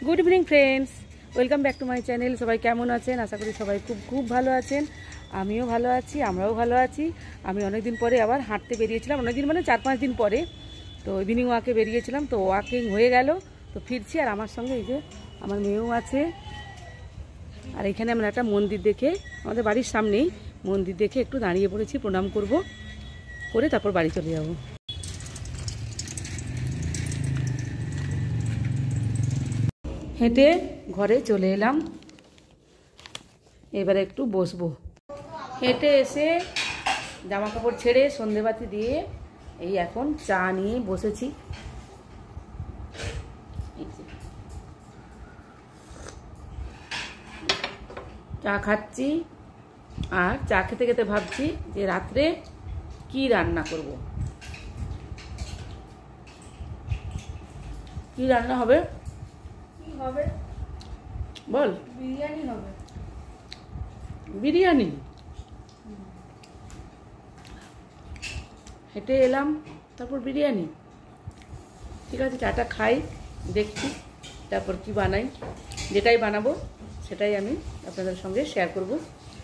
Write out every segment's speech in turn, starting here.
Good evening friends, welcome back to my channel. সবাই কেমন আছেন? আশা করি সবাই খুব খুব ভালো আছেন। আমিও ভালো আছি, আমরাও ভালো আছি। আমি অনেকদিন পরে আবার হাঁটতে বেরিয়েছিলাম, অনেকদিন মানে 4-5 দিন পরে। তো ইভিনিং ওয়াকে বেরিয়েছিলাম, তো ওয়াকিং হয়ে গেল, তো ফিরছি। আর আমার সঙ্গে এই যে আমার মেয়েও আছে। আর এখানে আমরা একটা মন্দির দেখে, আমাদের বাড়ির সামনেই মন্দির দেখে একটু দাঁড়িয়ে পড়েছি, প্রণাম করব, করে তারপর বাড়ি চলে যাব। হেঁটে ঘরে চলে এলাম, এবারে একটু বসবো। হেঁটে এসে জামা কাপড় ছেড়ে সন্ধেবাতি দিয়ে এই এখন চা নিয়ে বসেছি। চা খাচ্ছি, আর চা খেতে খেতে ভাবছি যে রাত্রে কি রান্না করব, কি রান্না হবে। হবে বল। বিরিয়ানি হবে। বিরিয়ানি। হেঁটে এলাম, তারপর বিরিয়ানি। ঠিক আছে, চাটা খাই, দেখছি তারপর কি বানাই। যেটাই বানাবো সেটাই আমি আপনাদের সঙ্গে শেয়ার করব,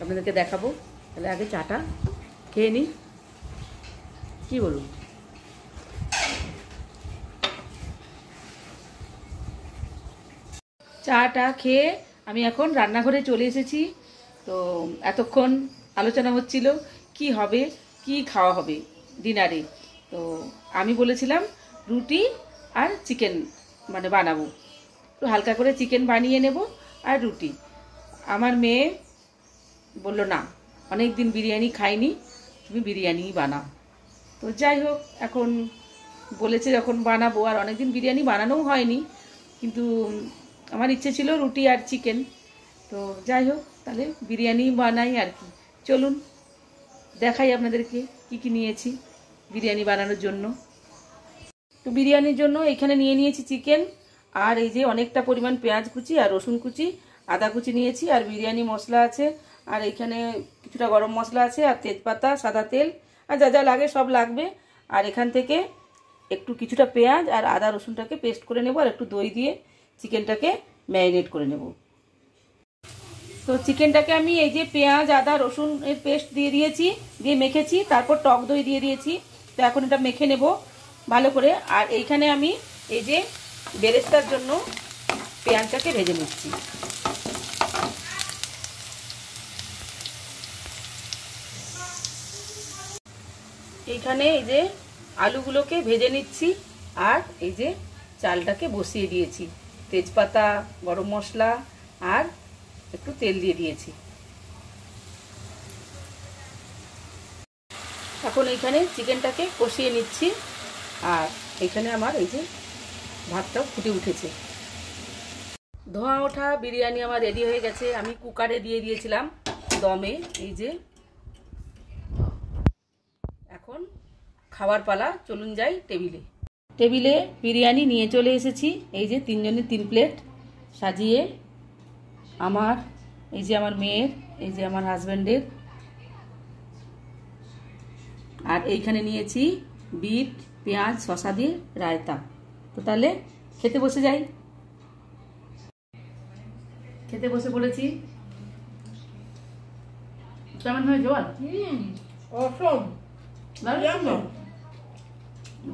আপনাদেরকে দেখাবো। তাহলে আগে চাটা খেয়ে নিই, কি বলুন? চাটা খেয়ে আমি এখন রান্নাঘরে চলে এসেছি। তো এতক্ষণ আলোচনা হচ্ছিল কি হবে, কি খাওয়া হবে ডিনারে। তো আমি বলেছিলাম রুটি আর চিকেন মানে বানাবো, একটু হালকা করে চিকেন বানিয়ে নেব আর রুটি। আমার মেয়ে বলল না, অনেক দিন বিরিয়ানি খাইনি, তুমি বিরিয়ানিই বানাও। তো যাই হোক, এখন বলেছে যখন বানাবো, আর অনেক দিন বিরিয়ানি বানানোও হয়নি, কিন্তু আমার ইচ্ছে ছিল রুটি আর চিকেন। তো যাই হোক, তাহলে বিরিয়ানি বানাই আর কি। চলুন দেখাই আপনাদেরকে কি কি নিয়েছি বিরিয়ানি বানানোর জন্য। তো বিরিয়ানির জন্য এখানে নিয়ে নিয়েছি চিকেন, আর এই যে অনেকটা পরিমাণ পেঁয়াজ কুচি আর রসুন কুচি, আদা কুচি নিয়েছি, আর বিরিয়ানি মশলা আছে, আর এখানে কিছুটা গরম মশলা আছে, আর তেজপাতা, সাদা তেল, আর যা যা লাগে সব লাগবে। আর এখান থেকে একটু কিছুটা পেঁয়াজ আর আদা রসুনটাকে পেস্ট করে নেব, আর একটু দই দিয়ে চিকেনটাকে ম্যারিনেট করে নেব। তো চিকেনটাকে আমি এই যে পেঁয়াজ আদা রসুন এর পেস্ট দিয়ে দিয়েছি, দিয়ে মেখেছি, তারপর টক দই দিয়ে দিয়েছি। তো এখন এটা মেখে নেব ভালো করে। আর এইখানে আমি এই যে বেরেস্তার জন্য পেঁয়াজটাকে ভেজে নিচ্ছি। এইখানে এই যে আলুগুলোকে ভেজে নিচ্ছি, আর এই যে চালটাকে বসিয়ে দিয়েছি, তেজপাতা, গরম মশলা আর একটু তেল দিয়ে দিয়েছি। এখন এইখানে চিকেনটাকে কষিয়ে নিচ্ছি, আর এইখানে আমার এই যে ভাতটাও ফুটে উঠেছে। ধোঁয়া ওঠা বিরিয়ানি আমার রেডি হয়ে গেছে। আমি কুকারে দিয়ে দিয়েছিলাম দমে। এই যে এখন খাবার পালা, চলুন যাই টেবিলে। টেবিলে বিরিয়ানি নিয়ে চলে এসেছি। এই যে 3 জনের 3 প্লেট সাজিয়ে, আমার এই যে আমার মেয়ের, এই যে আমার হাজব্যান্ডের, আর এইখানে নিয়েছি বিট পেঁয়াজ শসা দিয়ে রায়তা। তো তাহলে খেতে বসে যাই। খেতে বসে পড়েছি। কেমন হয় জল? অসম।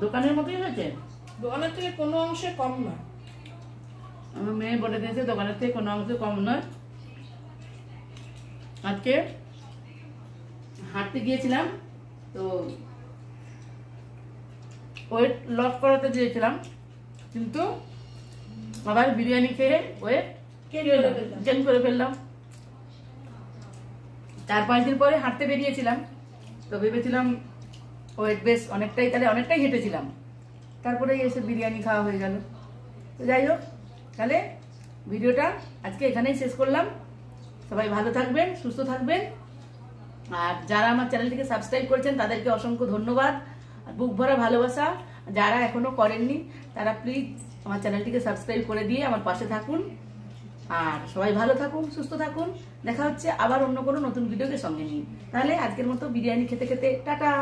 দোকানের মতোই হয়েছে, দোকানের থেকে কোনো অংশে কম না। আমার মেয়ে বলে দিয়েছে দোকানের থেকে কোনো অংশে কম নয়। আজকে হাঁটতে গিয়েছিলাম, তো ওয়েট লস করাতে দিয়েছিলাম, কিন্তু আবার বিরিয়ানি খেয়ে ওয়েট গেইন করে ফেললাম। 4-5 দিন পরে হাঁটতে বেরিয়েছিলাম, তো ভেবেছিলাম ওয়েট বেশ অনেকটাই, তাহলে অনেকটাই হেঁটেছিলাম, তারপরে এসে বিরিয়ানি খাওয়া হয়ে গেল। তো যাই হোক, তাহলে ভিডিওটা আজকে এখানেই শেষ করলাম। সবাই ভালো থাকবেন, সুস্থ থাকবেন, আর যারা আমার চ্যানেলটিকে সাবস্ক্রাইব করেছেন তাদেরকে অসংখ্য ধন্যবাদ, বুক ভরা ভালোবাসা। যারা এখনো করেননি তারা প্লিজ আমার চ্যানেলটিকে সাবস্ক্রাইব করে দিয়ে আমার পাশে থাকুন। আর সবাই ভালো থাকুন, সুস্থ থাকুন। দেখা হচ্ছে আবার অন্য কোনো নতুন ভিডিওকে সঙ্গে নিয়ে। তাহলে আজকের মতো বিরিয়ানি খেতে খেতে টাটা।